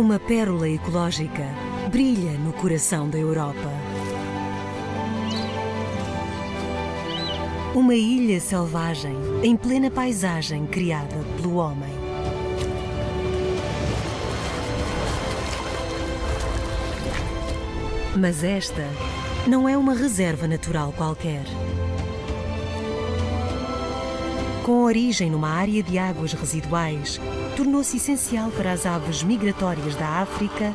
Uma pérola ecológica brilha no coração da Europa. Uma ilha selvagem em plena paisagem criada pelo homem. Mas esta não é uma reserva natural qualquer. Com origem numa área de águas residuais, tornou-se essencial para as aves migratórias da África,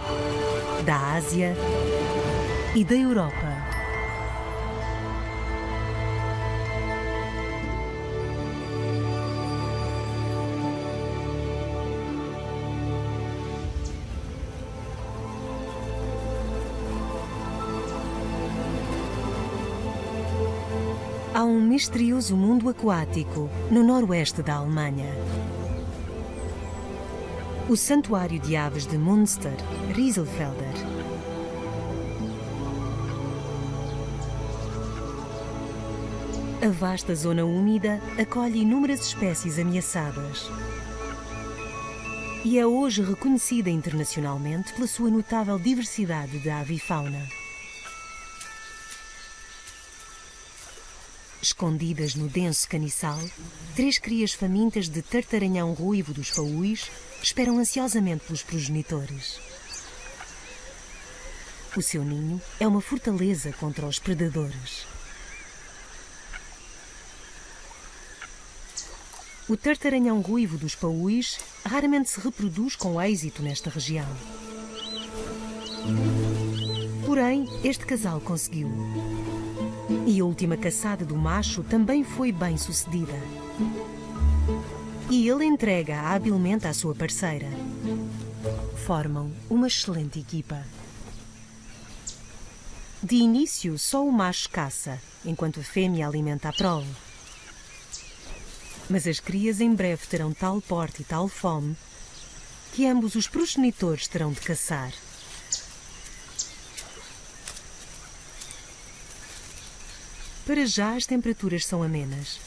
da Ásia e da Europa. Há um misterioso mundo aquático no noroeste da Alemanha. O Santuário de Aves de Münster, Rieselfelder. A vasta zona úmida acolhe inúmeras espécies ameaçadas e é hoje reconhecida internacionalmente pela sua notável diversidade de avifauna. Escondidas no denso caniçal, 3 crias famintas de tartaranhão ruivo dos paúis esperam ansiosamente pelos progenitores. O seu ninho é uma fortaleza contra os predadores. O tartaranhão ruivo dos paúis raramente se reproduz com êxito nesta região. Porém, este casal conseguiu. E a última caçada do macho também foi bem sucedida. E ele entrega-a habilmente à sua parceira. Formam uma excelente equipa. De início, só o macho caça, enquanto a fêmea alimenta a prole. Mas as crias em breve terão tal porte e tal fome que ambos os progenitores terão de caçar. Para já as temperaturas são amenas,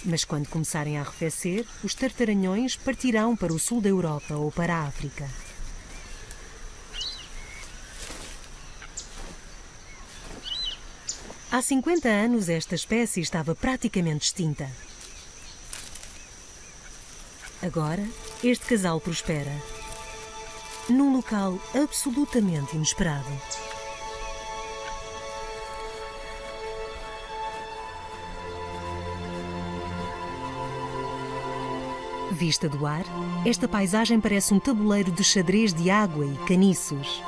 mas quando começarem a arrefecer, os tartaranhões partirão para o sul da Europa ou para a África. Há 50 anos esta espécie estava praticamente extinta. Agora, este casal prospera, num local absolutamente inesperado. Vista do ar, esta paisagem parece um tabuleiro de xadrez de água e caniços.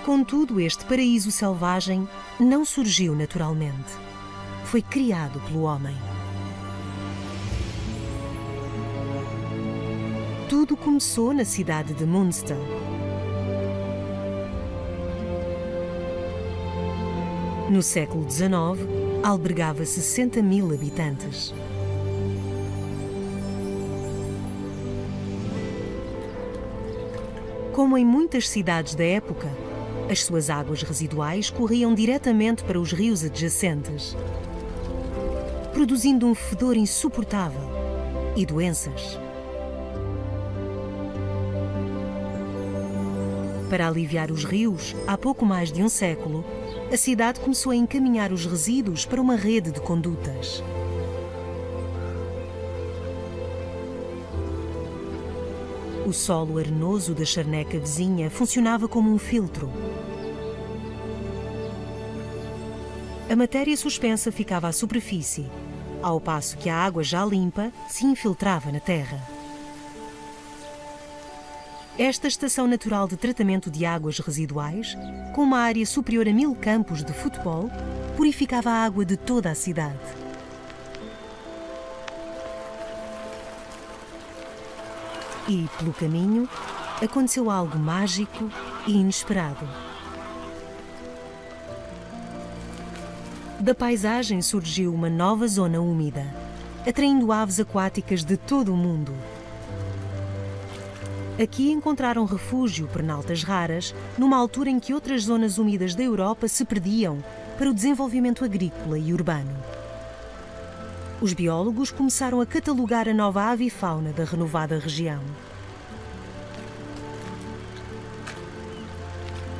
Contudo, este paraíso selvagem não surgiu naturalmente. Foi criado pelo homem. Tudo começou na cidade de Münster. No século XIX, albergava 60.000 habitantes. Como em muitas cidades da época, as suas águas residuais corriam diretamente para os rios adjacentes, produzindo um fedor insuportável e doenças. Para aliviar os rios, há pouco mais de um século, a cidade começou a encaminhar os resíduos para uma rede de condutas. O solo arenoso da charneca vizinha funcionava como um filtro. A matéria suspensa ficava à superfície, ao passo que a água já limpa se infiltrava na terra. Esta estação natural de tratamento de águas residuais, com uma área superior a 1000 campos de futebol, purificava a água de toda a cidade. E, pelo caminho, aconteceu algo mágico e inesperado. Da paisagem surgiu uma nova zona úmida, atraindo aves aquáticas de todo o mundo. Aqui encontraram refúgio pernaltas raras, numa altura em que outras zonas úmidas da Europa se perdiam para o desenvolvimento agrícola e urbano. Os biólogos começaram a catalogar a nova avifauna da renovada região.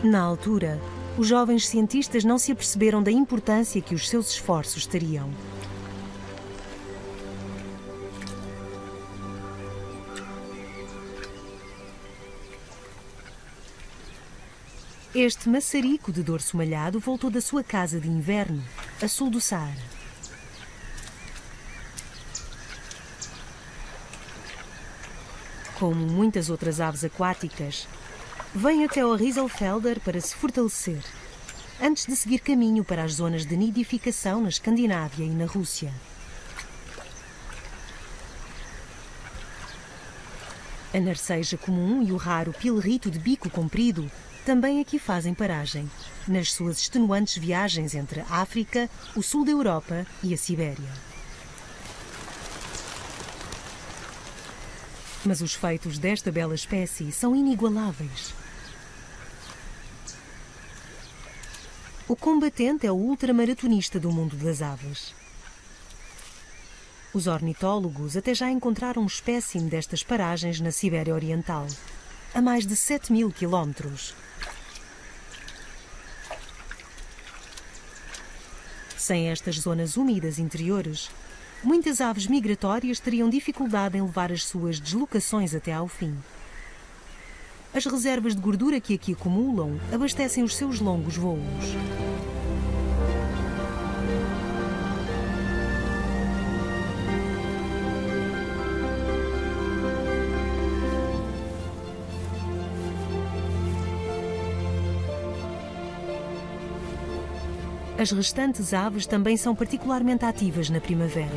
Na altura, os jovens cientistas não se aperceberam da importância que os seus esforços teriam. Este maçarico de dorso malhado voltou da sua casa de inverno, a sul do Saara. Como muitas outras aves aquáticas, vem até ao Rieselfelder para se fortalecer, antes de seguir caminho para as zonas de nidificação na Escandinávia e na Rússia. A narceja comum e o raro pilrito de bico comprido também aqui fazem paragem, nas suas extenuantes viagens entre a África, o sul da Europa e a Sibéria. Mas os feitos desta bela espécie são inigualáveis. O combatente é o ultramaratonista do mundo das aves. Os ornitólogos até já encontraram um espécime destas paragens na Sibéria Oriental, a mais de 7.000 quilómetros. Sem estas zonas úmidas interiores, muitas aves migratórias teriam dificuldade em levar as suas deslocações até ao fim. As reservas de gordura que aqui acumulam abastecem os seus longos voos. As restantes aves também são particularmente ativas na primavera.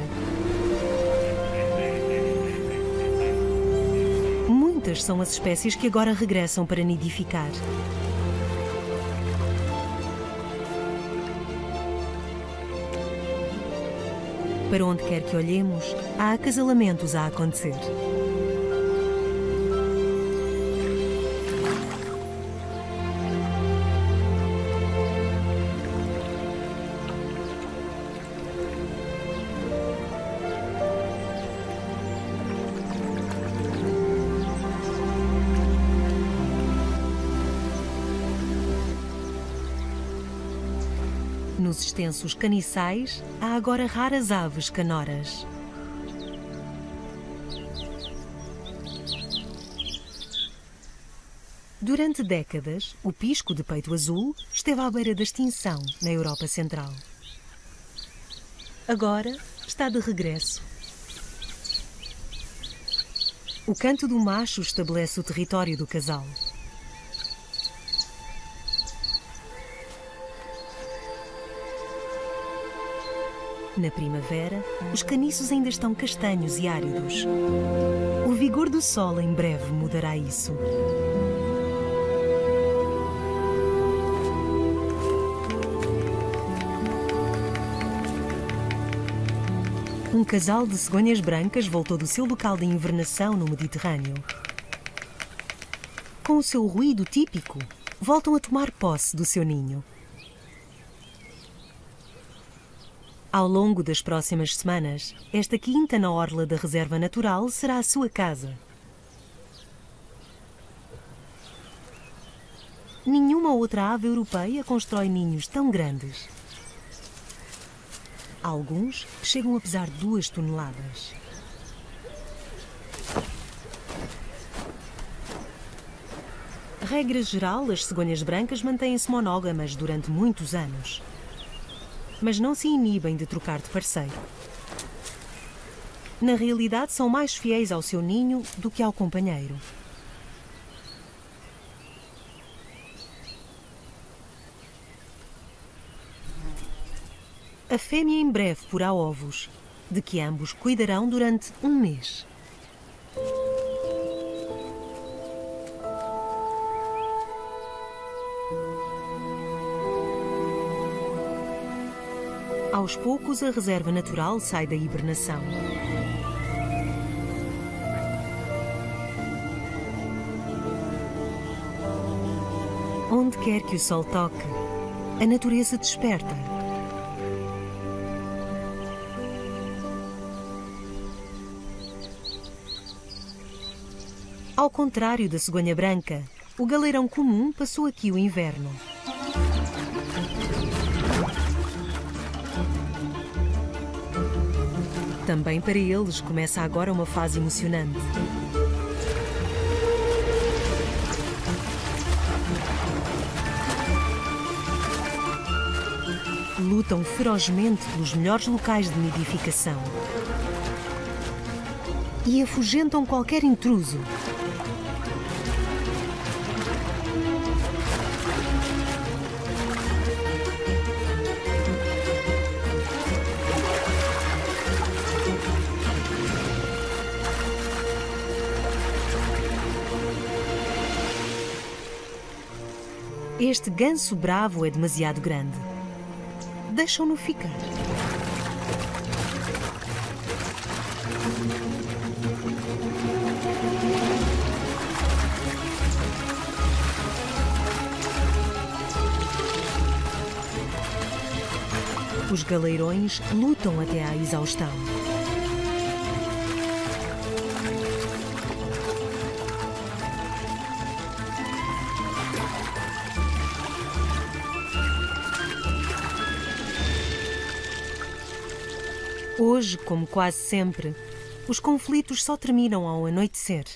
Muitas são as espécies que agora regressam para nidificar. Para onde quer que olhemos, há acasalamentos a acontecer. Nos extensos caniçais, há agora raras aves canoras. Durante décadas, o pisco de peito azul esteve à beira da extinção na Europa Central. Agora está de regresso. O canto do macho estabelece o território do casal. Na primavera, os caniços ainda estão castanhos e áridos. O vigor do sol em breve mudará isso. Um casal de cegonhas brancas voltou do seu local de invernação no Mediterrâneo. Com o seu ruído típico, voltam a tomar posse do seu ninho. Ao longo das próximas semanas, esta quinta na orla da Reserva Natural será a sua casa. Nenhuma outra ave europeia constrói ninhos tão grandes. Alguns chegam a pesar 2 toneladas. Regra geral, as cegonhas brancas mantêm-se monógamas durante muitos anos, mas não se inibem de trocar de parceiro. Na realidade, são mais fiéis ao seu ninho do que ao companheiro. A fêmea em breve porá ovos, de que ambos cuidarão durante 1 mês. Aos poucos, a reserva natural sai da hibernação. Onde quer que o sol toque, a natureza desperta. Ao contrário da cegonha branca, o galeirão comum passou aqui o inverno. Também para eles começa agora uma fase emocionante. Lutam ferozmente pelos melhores locais de nidificação e afugentam qualquer intruso. Este ganso bravo é demasiado grande. Deixam-no ficar. Os galeirões lutam até à exaustão. Hoje, como quase sempre, os conflitos só terminam ao anoitecer.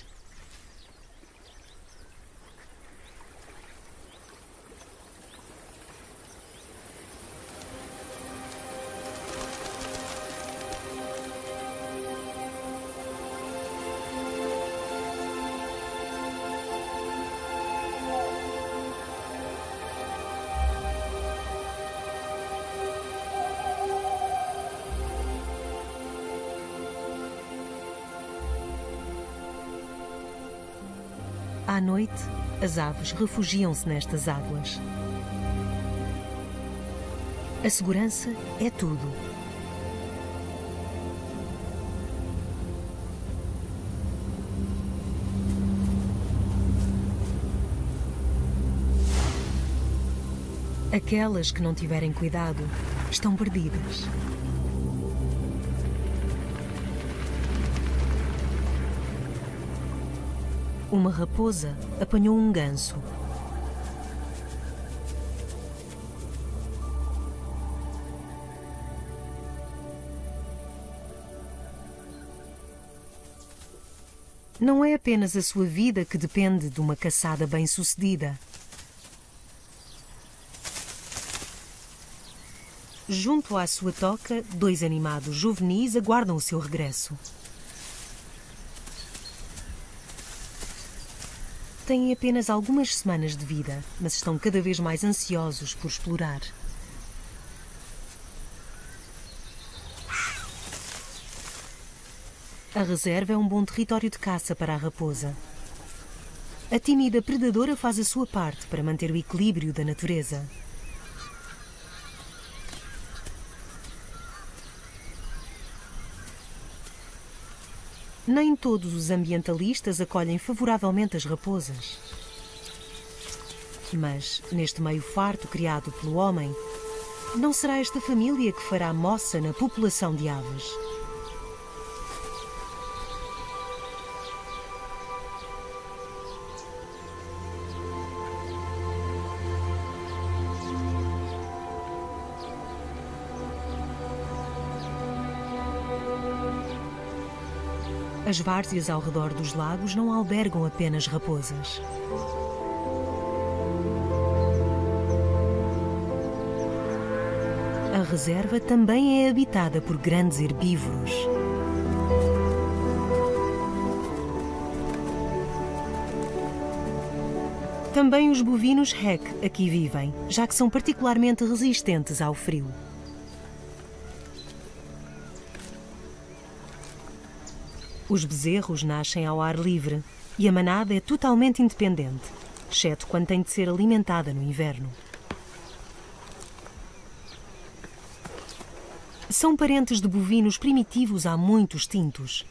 À noite, as aves refugiam-se nestas águas. A segurança é tudo. Aquelas que não tiverem cuidado estão perdidas. Uma raposa apanhou um ganso. Não é apenas a sua vida que depende de uma caçada bem-sucedida. Junto à sua toca, 2 animados juvenis aguardam o seu regresso. Têm apenas algumas semanas de vida, mas estão cada vez mais ansiosos por explorar. A reserva é um bom território de caça para a raposa. A tímida predadora faz a sua parte para manter o equilíbrio da natureza. Nem todos os ambientalistas acolhem favoravelmente as raposas. Mas, neste meio farto criado pelo homem, não será esta família que fará moça na população de aves. As várzeas ao redor dos lagos não albergam apenas raposas. A reserva também é habitada por grandes herbívoros. Também os bovinos REC aqui vivem, já que são particularmente resistentes ao frio. Os bezerros nascem ao ar livre e a manada é totalmente independente, exceto quando tem de ser alimentada no inverno. São parentes de bovinos primitivos há muito extintos,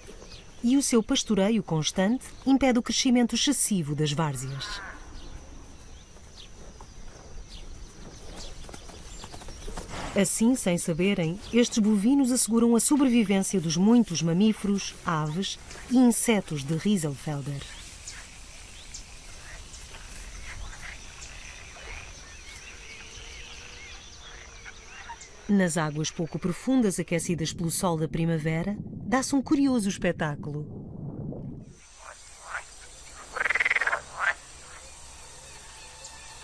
e o seu pastoreio constante impede o crescimento excessivo das várzeas. Assim, sem saberem, estes bovinos asseguram a sobrevivência dos muitos mamíferos, aves e insetos de Rieselfelder. Nas águas pouco profundas aquecidas pelo sol da primavera, dá-se um curioso espetáculo.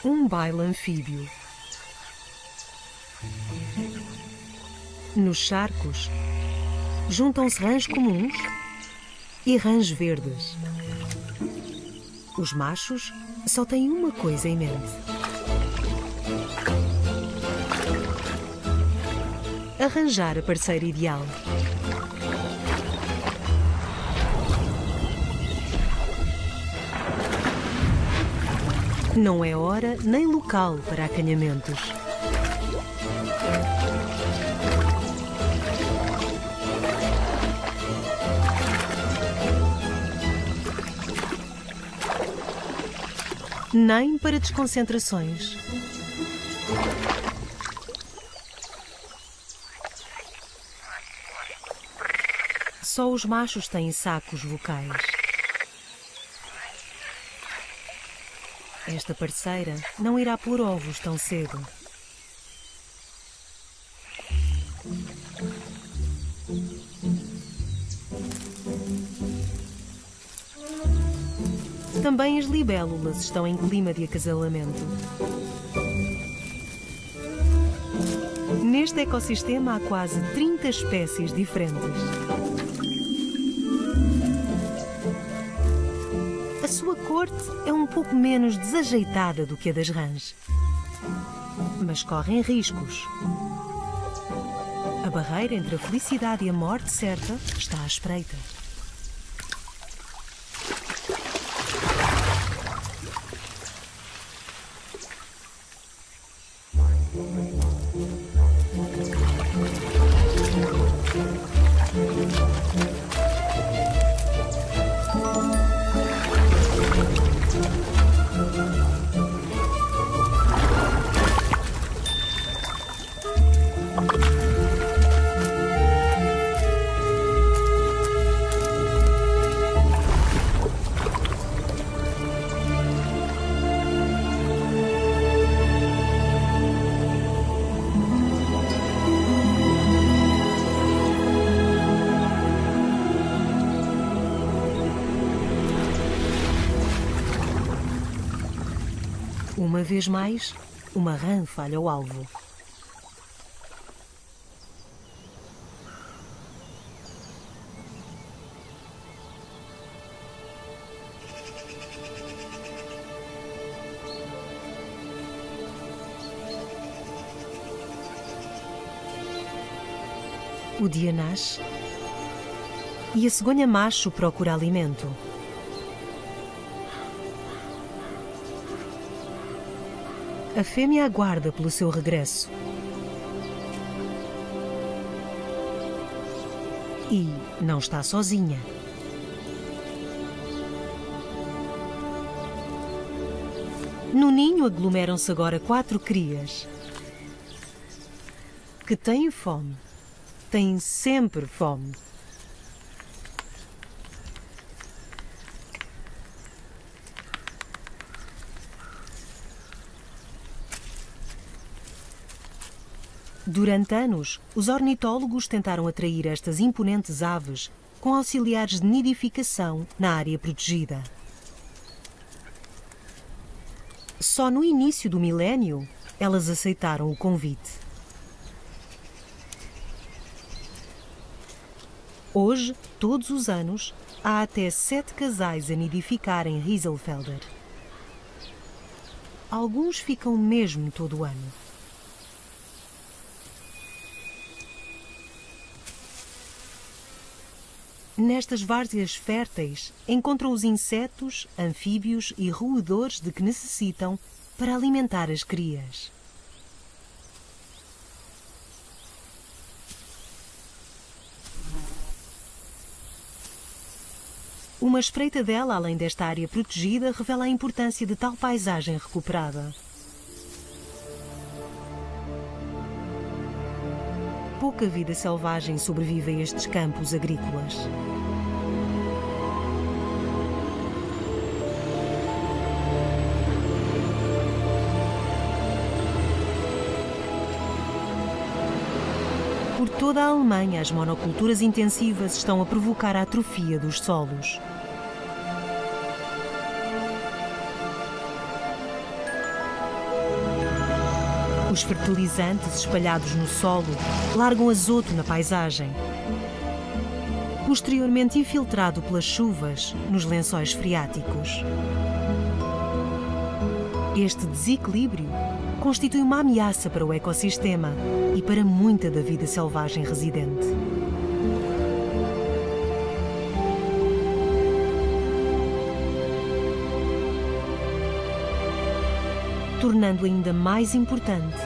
Um baile anfíbio. Nos charcos, juntam-se rãs comuns e rãs verdes. Os machos só têm uma coisa em mente: arranjar a parceira ideal. Não é hora nem local para acanhamentos. Nem para desconcentrações. Só os machos têm sacos vocais. Esta parceira não irá pôr ovos tão cedo. Também as libélulas estão em clima de acasalamento. Neste ecossistema há quase 30 espécies diferentes. A sua corte é um pouco menos desajeitada do que a das rãs, mas correm riscos. A barreira entre a felicidade e a morte certa está à espreita. Uma vez mais, uma rã falha o alvo. O dia nasce e a cegonha macho procura alimento. A fêmea aguarda pelo seu regresso. E não está sozinha. No ninho aglomeram-se agora 4 crias que têm fome. Têm sempre fome. Durante anos, os ornitólogos tentaram atrair estas imponentes aves com auxiliares de nidificação na área protegida. Só no início do milénio, elas aceitaram o convite. Hoje, todos os anos, há até 7 casais a nidificar em Rieselfelder. Alguns ficam mesmo todo o ano. Nestas várzeas férteis encontram os insetos, anfíbios e roedores de que necessitam para alimentar as crias. Uma espreitadela além desta área protegida revela a importância de tal paisagem recuperada. Pouca vida selvagem sobrevive a estes campos agrícolas. Por toda a Alemanha, as monoculturas intensivas estão a provocar a atrofia dos solos. Os fertilizantes espalhados no solo largam azoto na paisagem, posteriormente infiltrado pelas chuvas nos lençóis freáticos. Este desequilíbrio constitui uma ameaça para o ecossistema e para muita da vida selvagem residente. Tornando ainda mais importante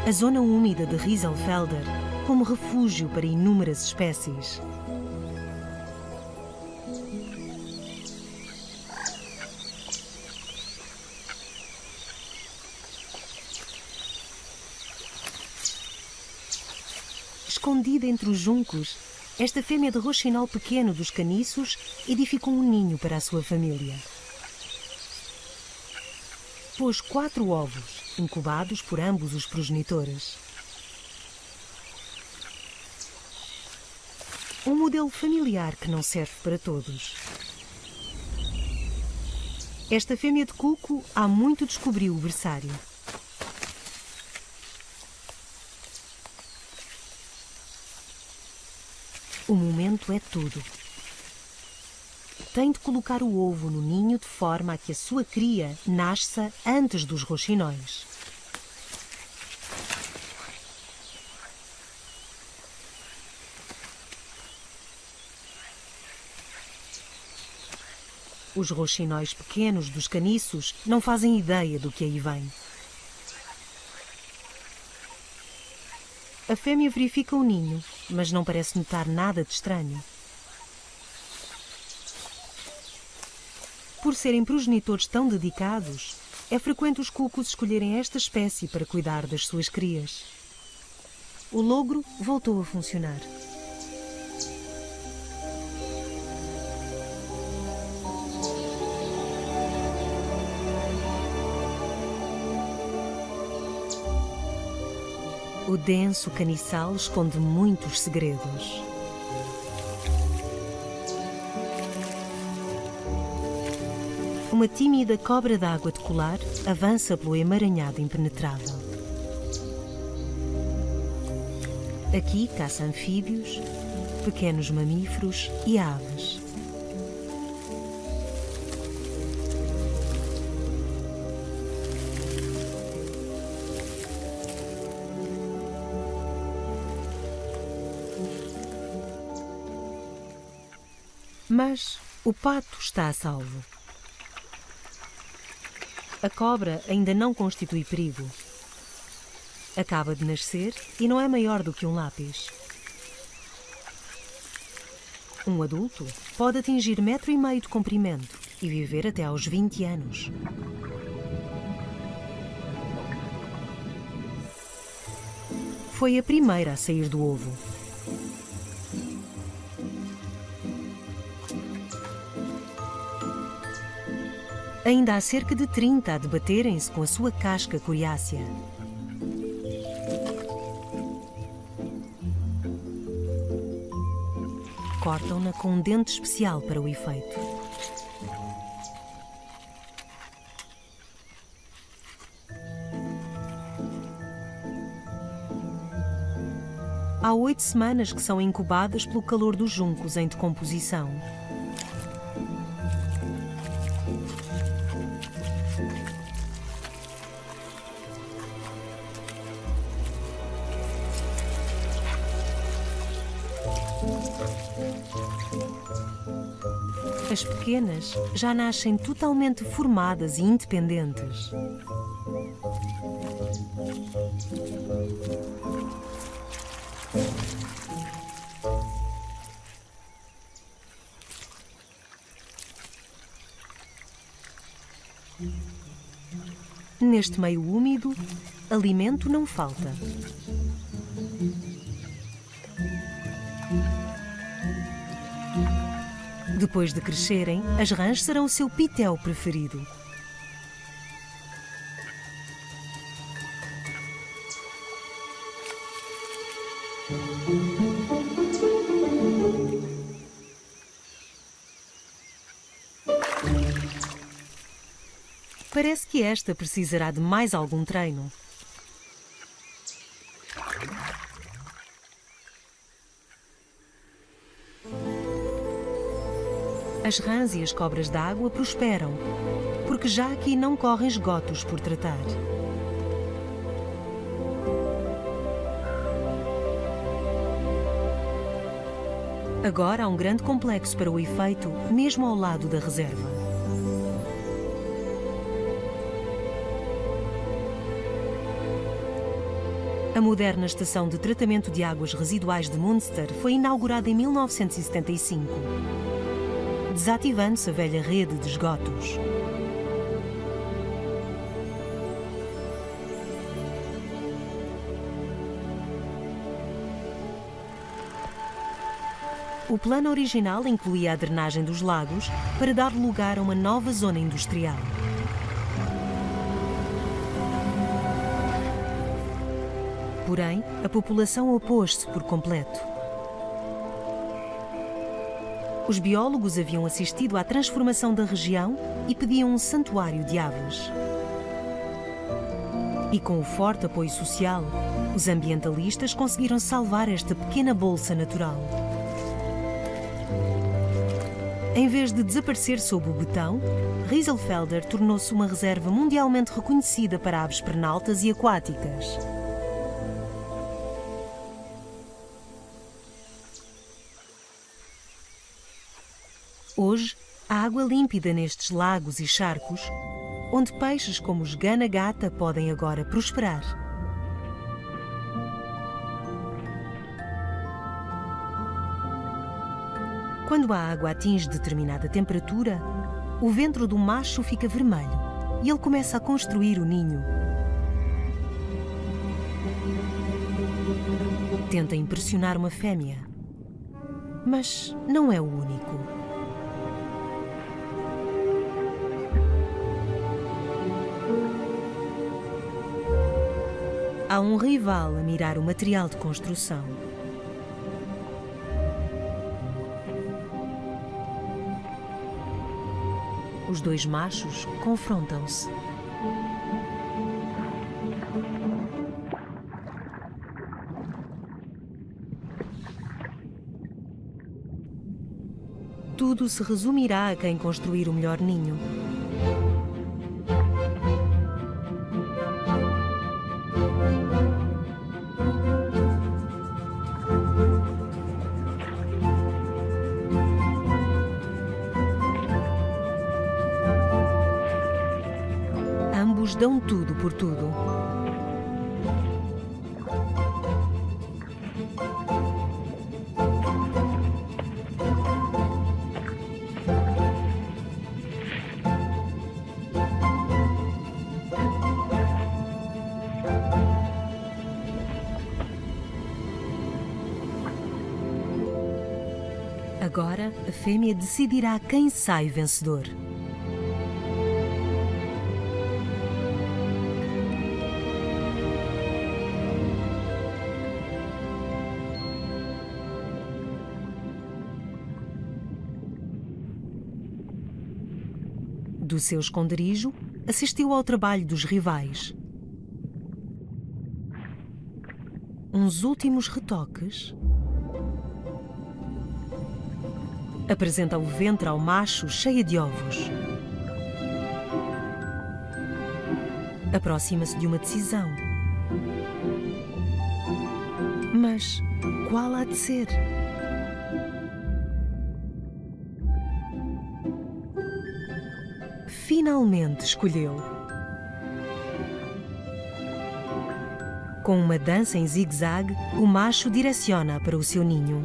a zona úmida de Rieselfelder como refúgio para inúmeras espécies. Escondida entre os juncos, esta fêmea de roxinol pequeno dos caniços edificou um ninho para a sua família. Pôs 4 ovos, incubados por ambos os progenitores. Um modelo familiar que não serve para todos. Esta fêmea de cuco há muito descobriu o berçário. O momento é tudo. Tem de colocar o ovo no ninho de forma a que a sua cria nasça antes dos roxinóis. Os roxinóis pequenos dos caniços não fazem ideia do que aí vem. A fêmea verifica o ninho, mas não parece notar nada de estranho. Por serem progenitores tão dedicados, é frequente os cucos escolherem esta espécie para cuidar das suas crias. O logro voltou a funcionar. O denso caniçal esconde muitos segredos. Uma tímida cobra d'água de colar avança pelo emaranhado impenetrável. Aqui caça anfíbios, pequenos mamíferos e aves. Mas o pato está a salvo. A cobra ainda não constitui perigo. Acaba de nascer e não é maior do que um lápis. Um adulto pode atingir 1,5 metros de comprimento e viver até aos 20 anos. Foi a primeira a sair do ovo. Ainda há cerca de 30 a debaterem-se com a sua casca coriácea. Cortam-na com um dente especial para o efeito. Há 8 semanas que são incubadas pelo calor dos juncos em decomposição. As pequenas já nascem totalmente formadas e independentes. Neste meio úmido, alimento não falta. Depois de crescerem, as rãs serão o seu pitel preferido. Parece que esta precisará de mais algum treino. As rãs e as cobras d'água prosperam, porque já aqui não correm esgotos por tratar. Agora há um grande complexo para o efeito, mesmo ao lado da reserva. A moderna estação de tratamento de águas residuais de Münster foi inaugurada em 1975, desativando-se a velha rede de esgotos. O plano original incluía a drenagem dos lagos para dar lugar a uma nova zona industrial. Porém, a população opôs-se por completo. Os biólogos haviam assistido à transformação da região e pediam um santuário de aves. E com o forte apoio social, os ambientalistas conseguiram salvar esta pequena bolsa natural. Em vez de desaparecer sob o betão, Rieselfelder tornou-se uma reserva mundialmente reconhecida para aves pernaltas e aquáticas. Hoje, há água límpida nestes lagos e charcos, onde peixes como os gana-gata podem agora prosperar. Quando a água atinge determinada temperatura, o ventre do macho fica vermelho e ele começa a construir o ninho. Tenta impressionar uma fêmea, mas não é o único. Há um rival a mirar o material de construção. Os dois machos confrontam-se. Tudo se resumirá a quem construir o melhor ninho. Ambos dão tudo por tudo. Agora, a fêmea decidirá quem sai vencedor. Do seu esconderijo, assistiu ao trabalho dos rivais. Uns últimos retoques. Apresenta o ventre ao macho cheia de ovos. Aproxima-se de uma decisão. Mas qual há de ser? Finalmente escolheu. Com uma dança em zigue-zague, o macho direciona para o seu ninho.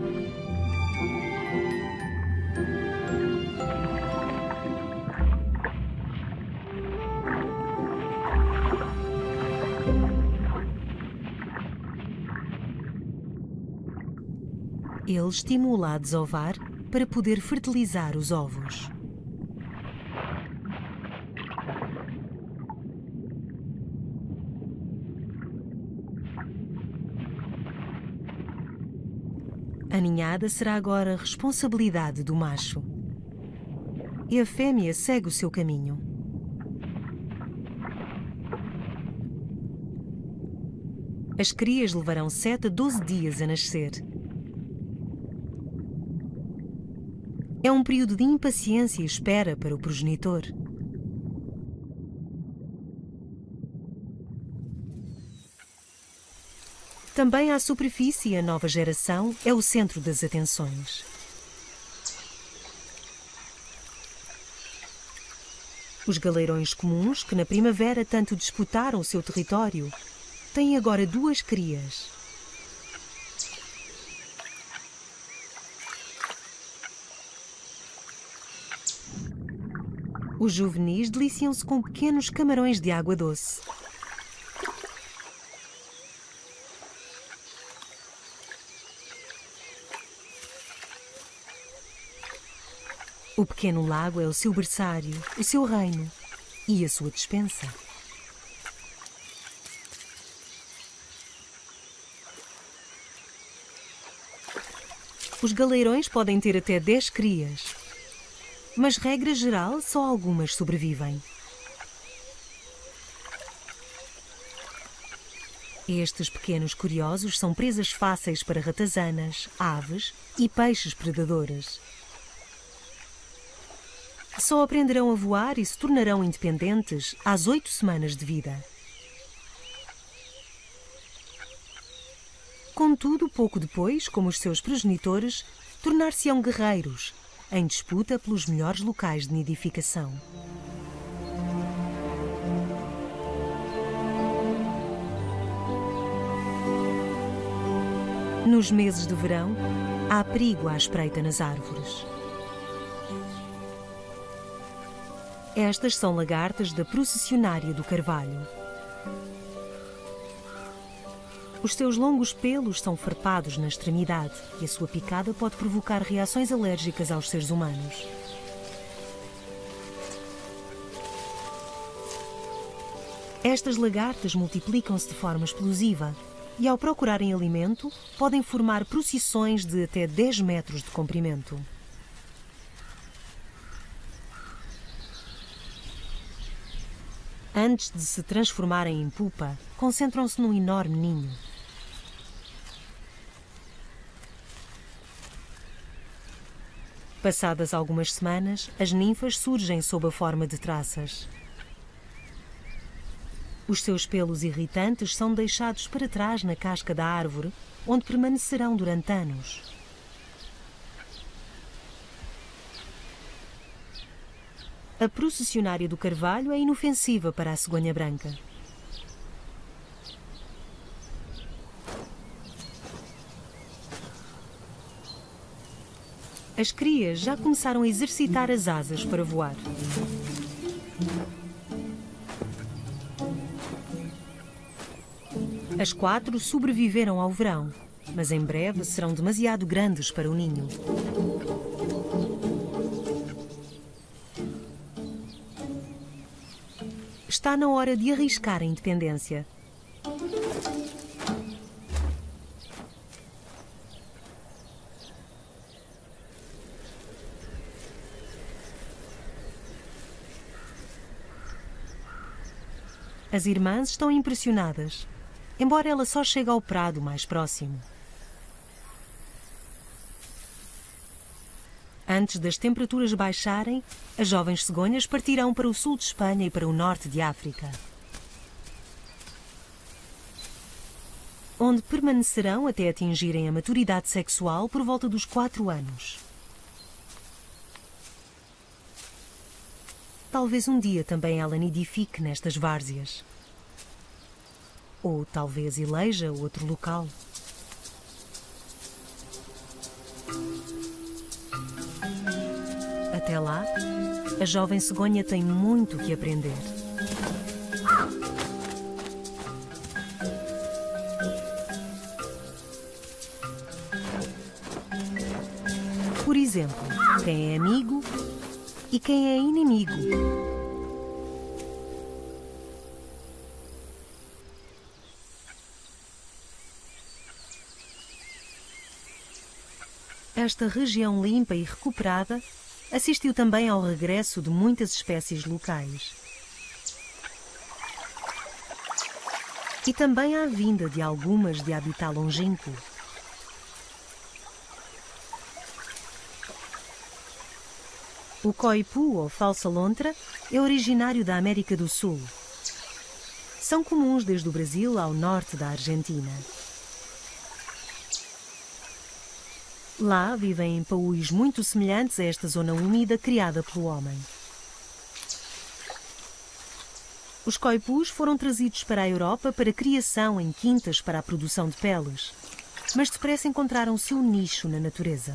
Ele estimula a desovar para poder fertilizar os ovos. A ninhada será agora responsabilidade do macho. E a fêmea segue o seu caminho. As crias levarão 7 a 12 dias a nascer. É um período de impaciência e espera para o progenitor. Também à superfície, a nova geração é o centro das atenções. Os galeirões comuns, que na primavera tanto disputaram o seu território, têm agora 2 crias. Os juvenis deliciam-se com pequenos camarões de água doce. O pequeno lago é o seu berçário, o seu reino e a sua despensa. Os galeirões podem ter até 10 crias, mas, regra geral, só algumas sobrevivem. Estes pequenos curiosos são presas fáceis para ratazanas, aves e peixes predadores. Só aprenderão a voar e se tornarão independentes às 8 semanas de vida. Contudo, pouco depois, como os seus progenitores, tornar-se-ão guerreiros, em disputa pelos melhores locais de nidificação. Nos meses de verão, há perigo à espreita nas árvores. Estas são lagartas da processionária do carvalho. Os seus longos pelos são farpados na extremidade e a sua picada pode provocar reações alérgicas aos seres humanos. Estas lagartas multiplicam-se de forma explosiva e, ao procurarem alimento, podem formar procissões de até 10 metros de comprimento. Antes de se transformarem em pupa, concentram-se num enorme ninho. Passadas algumas semanas, as ninfas surgem sob a forma de traças. Os seus pelos irritantes são deixados para trás na casca da árvore, onde permanecerão durante anos. A processionária do carvalho é inofensiva para a cegonha branca. As crias já começaram a exercitar as asas para voar. As 4 sobreviveram ao verão, mas em breve serão demasiado grandes para o ninho. Está na hora de arriscar a independência. As irmãs estão impressionadas, embora ela só chegue ao prado mais próximo. Antes das temperaturas baixarem, as jovens cegonhas partirão para o sul de Espanha e para o norte de África, onde permanecerão até atingirem a maturidade sexual por volta dos 4 anos. Talvez um dia também ela nidifique nestas várzeas. Ou talvez eleja outro local. Até lá, a jovem cegonha tem muito que aprender. Por exemplo, quem é amigo e quem é inimigo. Esta região limpa e recuperada assistiu também ao regresso de muitas espécies locais. E também há a vinda de algumas de habitat longínquo. O coipu, ou falsa lontra, é originário da América do Sul. São comuns desde o Brasil ao norte da Argentina. Lá vivem em paúis muito semelhantes a esta zona úmida criada pelo homem. Os coipus foram trazidos para a Europa para criação em quintas para a produção de peles, mas depressa encontraram o seu nicho na natureza.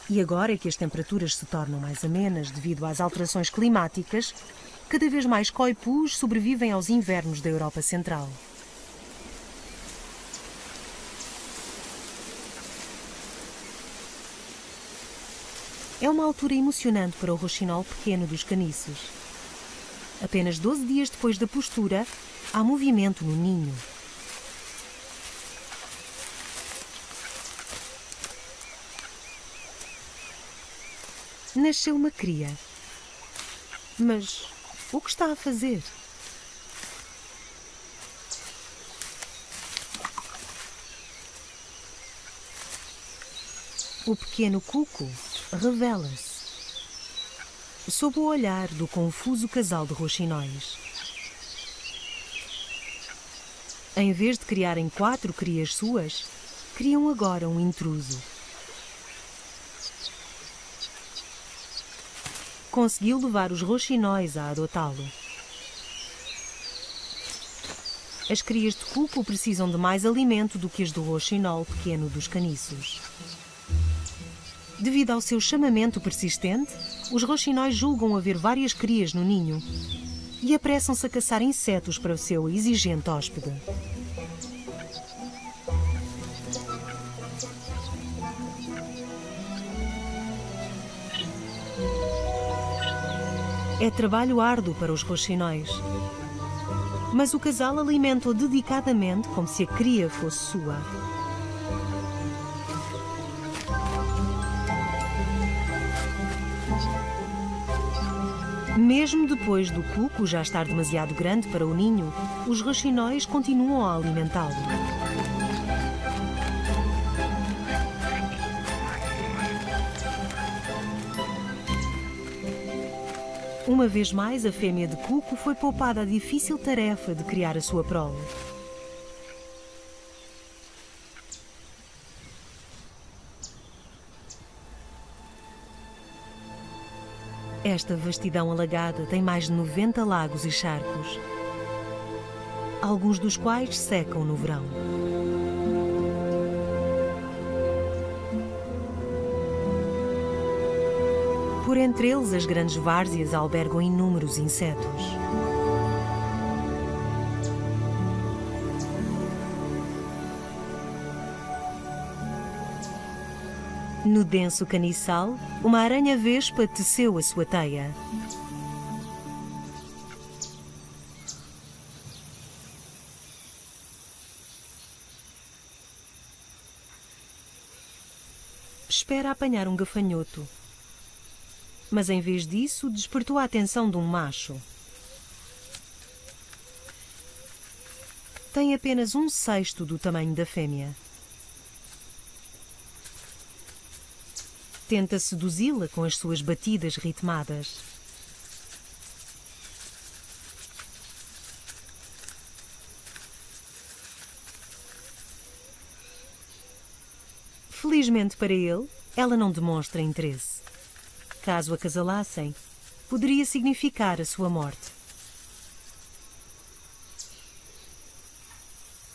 E agora que as temperaturas se tornam mais amenas devido às alterações climáticas, cada vez mais coipus sobrevivem aos invernos da Europa Central. É uma altura emocionante para o roxinol pequeno dos caniços. Apenas 12 dias depois da postura, há movimento no ninho. Nasceu uma cria. Mas o que está a fazer? O pequeno cuco revela-se sob o olhar do confuso casal de roxinóis. Em vez de criarem 4 crias suas, criam agora um intruso. Conseguiu levar os roxinóis a adotá-lo. As crias de cuco precisam de mais alimento do que as do roxinol pequeno dos caniços. Devido ao seu chamamento persistente, os roxinóis julgam haver várias crias no ninho e apressam-se a caçar insetos para o seu exigente hóspede. É trabalho árduo para os roxinóis, mas o casal alimenta-o dedicadamente como se a cria fosse sua. Mesmo depois do cuco já estar demasiado grande para o ninho, os roxinóis continuam a alimentá-lo. Uma vez mais, a fêmea de cuco foi poupada a difícil tarefa de criar a sua prole. Esta vastidão alagada tem mais de 90 lagos e charcos, alguns dos quais secam no verão. Por entre eles, as grandes várzeas albergam inúmeros insetos. No denso caniçal, uma aranha-vespa teceu a sua teia. Espera apanhar um gafanhoto, mas em vez disso despertou a atenção de um macho. Tem apenas 1/6 do tamanho da fêmea. Tenta seduzi-la com as suas batidas ritmadas. Felizmente para ele, ela não demonstra interesse. Caso acasalassem, poderia significar a sua morte.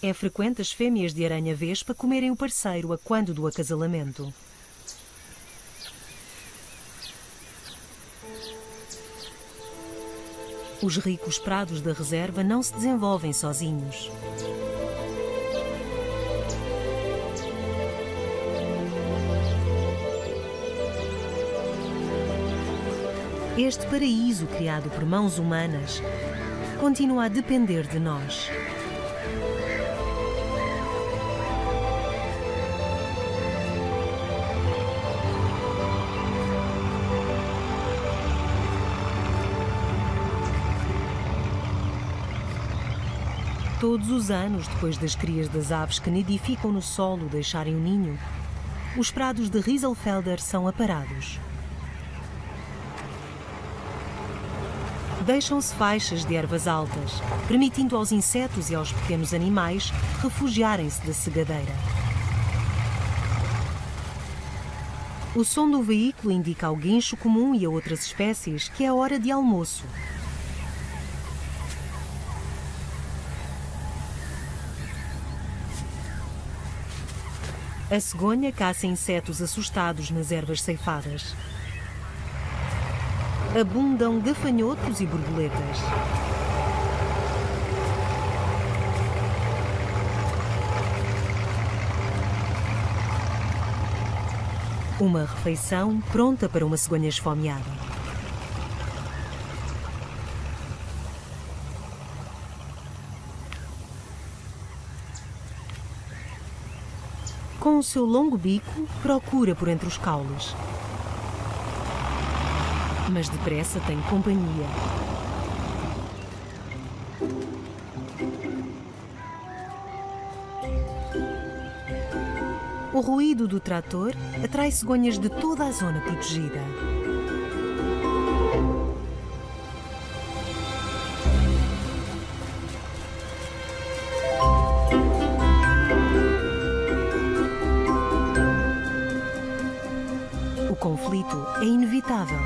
É frequente as fêmeas de aranha-vespa comerem o parceiro a quando do acasalamento. Os ricos prados da reserva não se desenvolvem sozinhos. Este paraíso criado por mãos humanas continua a depender de nós. Todos os anos, depois das crias das aves que nidificam no solo deixarem o ninho, os prados de Rieselfelder são aparados. Deixam-se faixas de ervas altas, permitindo aos insetos e aos pequenos animais refugiarem-se da segadeira. O som do veículo indica ao guincho comum e a outras espécies que é hora de almoço. A cegonha caça insetos assustados nas ervas ceifadas. Abundam gafanhotos e borboletas. Uma refeição pronta para uma cegonha esfomeada. Com o seu longo bico, procura por entre os caules. Mas depressa tem companhia. O ruído do trator atrai cegonhas de toda a zona protegida. O conflito é inevitável.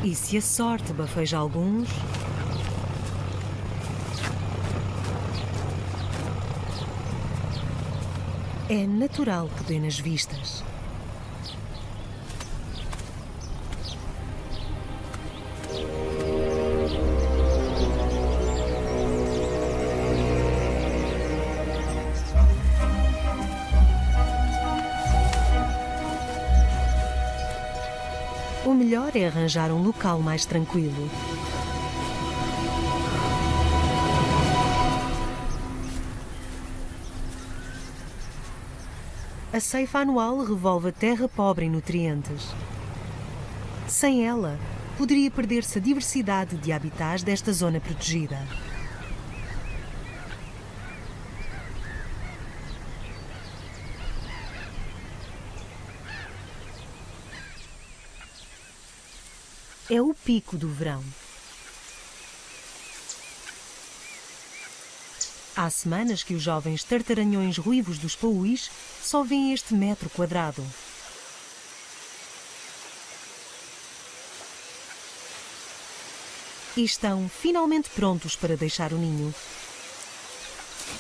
E se a sorte bafeja alguns, é natural que dê nas vistas. O melhor é arranjar um local mais tranquilo. A ceifa anual revolve a terra pobre em nutrientes. Sem ela, poderia perder-se a diversidade de habitats desta zona protegida. É o pico do verão. Há semanas que os jovens tartaranhões ruivos dos paúis só veem este metro quadrado. E estão finalmente prontos para deixar o ninho.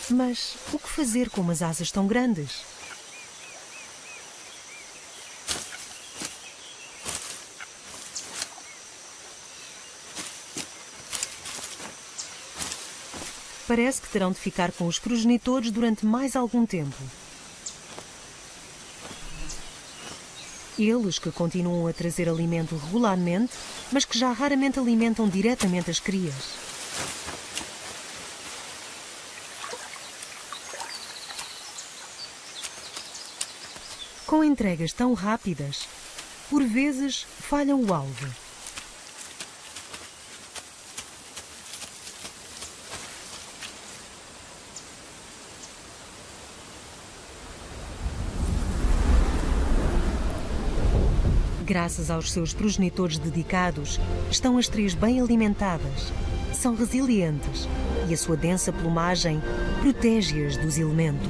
Mas o que fazer com umas asas tão grandes? Parece que terão de ficar com os progenitores durante mais algum tempo. Eles que continuam a trazer alimento regularmente, mas que já raramente alimentam diretamente as crias. Com entregas tão rápidas, por vezes falham o alvo. Graças aos seus progenitores dedicados, estão as três bem alimentadas, são resilientes e a sua densa plumagem protege-as dos elementos.